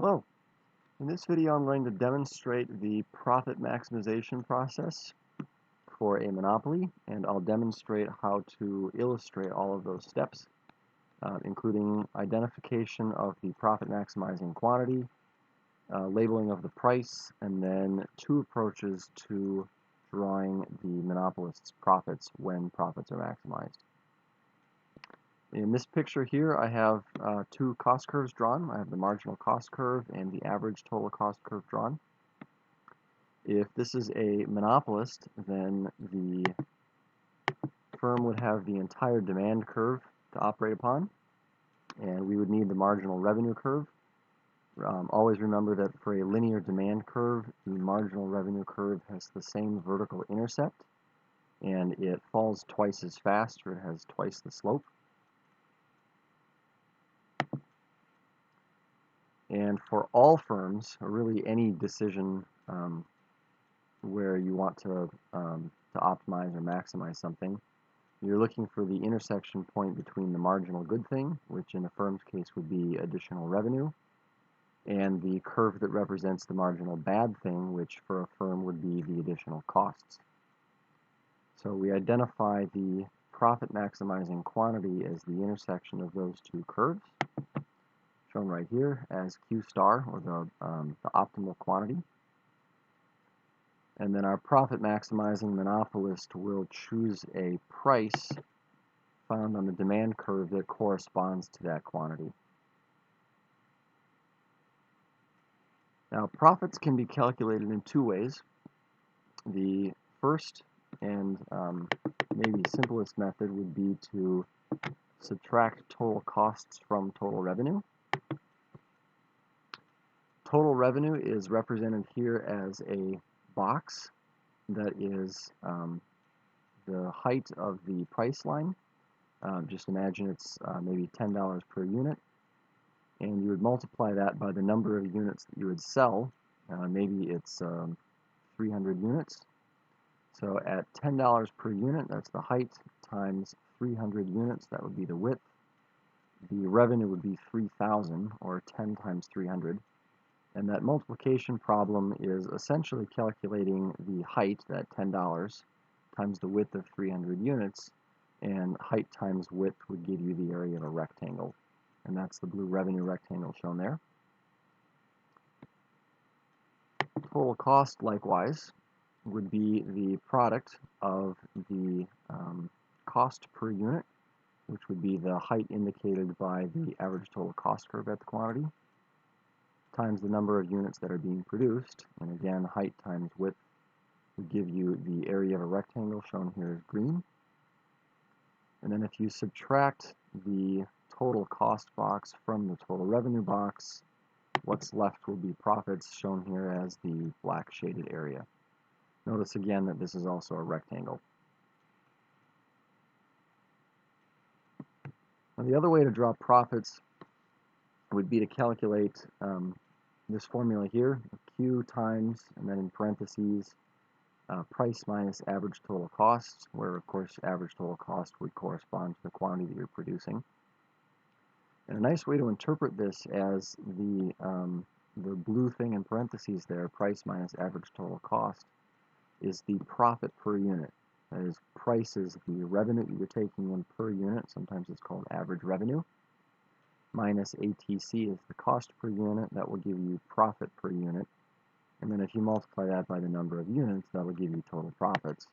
Hello. In this video I'm going to demonstrate the profit maximization process for a monopoly, and I'll demonstrate how to illustrate all of those steps, including identification of the profit maximizing quantity, labeling of the price, and then two approaches to drawing the monopolist's profits when profits are maximized. In this picture here, I have two cost curves drawn. I have the marginal cost curve and the average total cost curve drawn. If this is a monopolist, then the firm would have the entire demand curve to operate upon, and we would need the marginal revenue curve. Always remember that for a linear demand curve, the marginal revenue curve has the same vertical intercept, and it falls twice as fast, or it has twice the slope. And for all firms, or really any decision where you want to optimize or maximize something, you're looking for the intersection point between the marginal good thing, which in a firm's case would be additional revenue, and the curve that represents the marginal bad thing, which for a firm would be the additional costs. So we identify the profit maximizing quantity as the intersection of those two curves, shown right here as Q star, or the optimal quantity. And then our profit maximizing monopolist will choose a price found on the demand curve that corresponds to that quantity. Now, profits can be calculated in two ways. The first and maybe simplest method would be to subtract total costs from total revenue. Total revenue is represented here as a box that is the height of the price line. Just imagine it's maybe $10 per unit, and you would multiply that by the number of units that you would sell. Maybe it's 300 units. So at $10 per unit, that's the height, times 300 units, that would be the width. The revenue would be 3,000, or 10 times 300. And that multiplication problem is essentially calculating the height, that $10, times the width of 300 units, and height times width would give you the area of a rectangle. And that's the blue revenue rectangle shown there. Total cost, likewise, would be the product of the cost per unit, which would be the height indicated by the average total cost curve at the quantity, times the number of units that are being produced, and again, height times width would give you the area of a rectangle, shown here as green. And then if you subtract the total cost box from the total revenue box, what's left will be profits, shown here as the black shaded area. Notice again that this is also a rectangle. Now, the other way to draw profits would be to calculate this formula here, Q times, and then in parentheses, price minus average total cost, where of course average total cost would correspond to the quantity that you're producing. And a nice way to interpret this as the blue thing in parentheses there, price minus average total cost, is the profit per unit. That is, price is the revenue that you're taking in per unit, sometimes it's called average revenue, minus ATC is the cost per unit, that will give you profit per unit. And then if you multiply that by the number of units, that will give you total profits.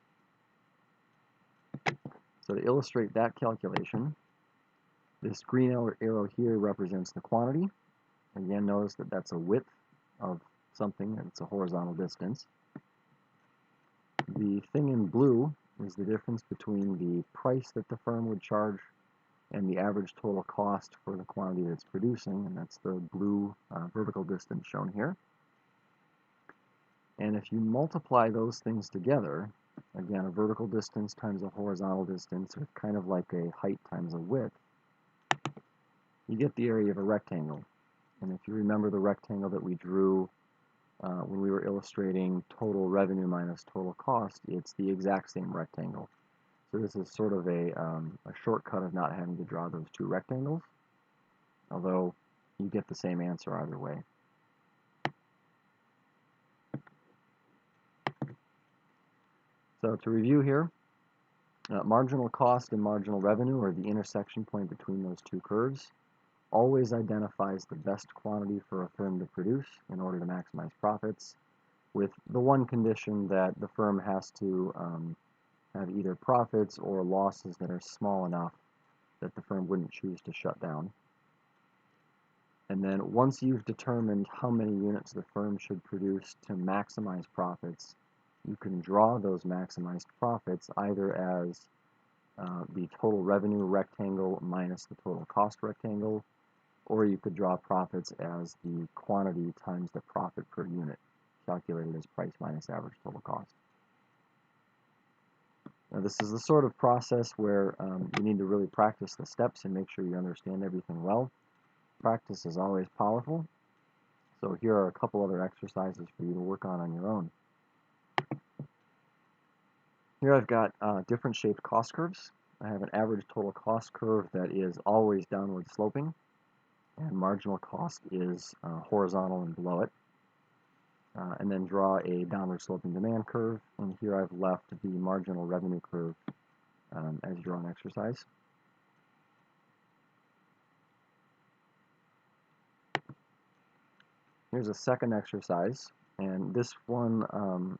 So to illustrate that calculation, this green arrow here represents the quantity. Again, notice that that's a width of something, and it's a horizontal distance. The thing in blue is the difference between the price that the firm would charge and the average total cost for the quantity that's producing, and that's the blue vertical distance shown here. And if you multiply those things together, again, a vertical distance times a horizontal distance, it's kind of like a height times a width, you get the area of a rectangle. And if you remember the rectangle that we drew when we were illustrating total revenue minus total cost, it's the exact same rectangle. So this is sort of a shortcut of not having to draw those two rectangles, although you get the same answer either way. So to review here, marginal cost and marginal revenue, or the intersection point between those two curves, always identifies the best quantity for a firm to produce in order to maximize profits, with the one condition that the firm has to have either profits or losses that are small enough that the firm wouldn't choose to shut down. And then once you've determined how many units the firm should produce to maximize profits, you can draw those maximized profits either as the total revenue rectangle minus the total cost rectangle, or you could draw profits as the quantity times the profit per unit, calculated as price minus average total cost. Now, this is the sort of process where you need to really practice the steps and make sure you understand everything well. Practice is always powerful, so here are a couple other exercises for you to work on your own. Here I've got different shaped cost curves. I have an average total cost curve that is always downward sloping, and marginal cost is horizontal and below it. And then draw a downward sloping demand curve, and here I've left the marginal revenue curve as drawn exercise. Here's a second exercise, and this one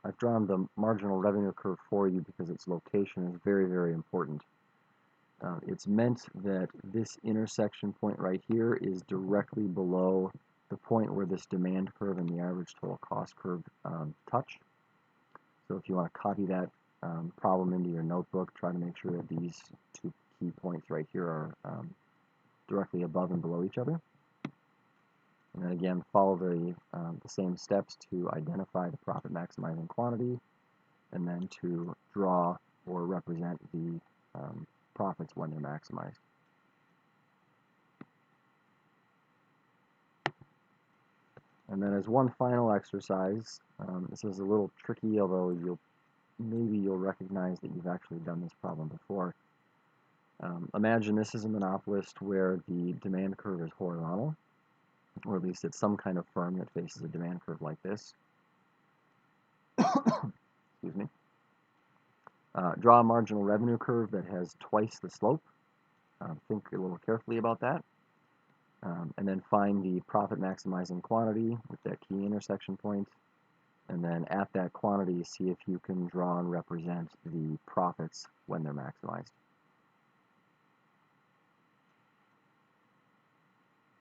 I've drawn the marginal revenue curve for you because its location is very, very important. It's meant that this intersection point right here is directly below the point where this demand curve and the average total cost curve touch. So if you want to copy that problem into your notebook, try to make sure that these two key points right here are directly above and below each other. And then again, follow the same steps to identify the profit maximizing quantity, and then to draw or represent the profits when they're maximized. And then as one final exercise, this is a little tricky, although maybe you'll recognize that you've actually done this problem before. Imagine this is a monopolist where the demand curve is horizontal, or at least it's some kind of firm that faces a demand curve like this. Excuse me. Draw a marginal revenue curve that has twice the slope. Think a little carefully about that. And then find the profit maximizing quantity with that key intersection point. And then at that quantity, see if you can draw and represent the profits when they're maximized.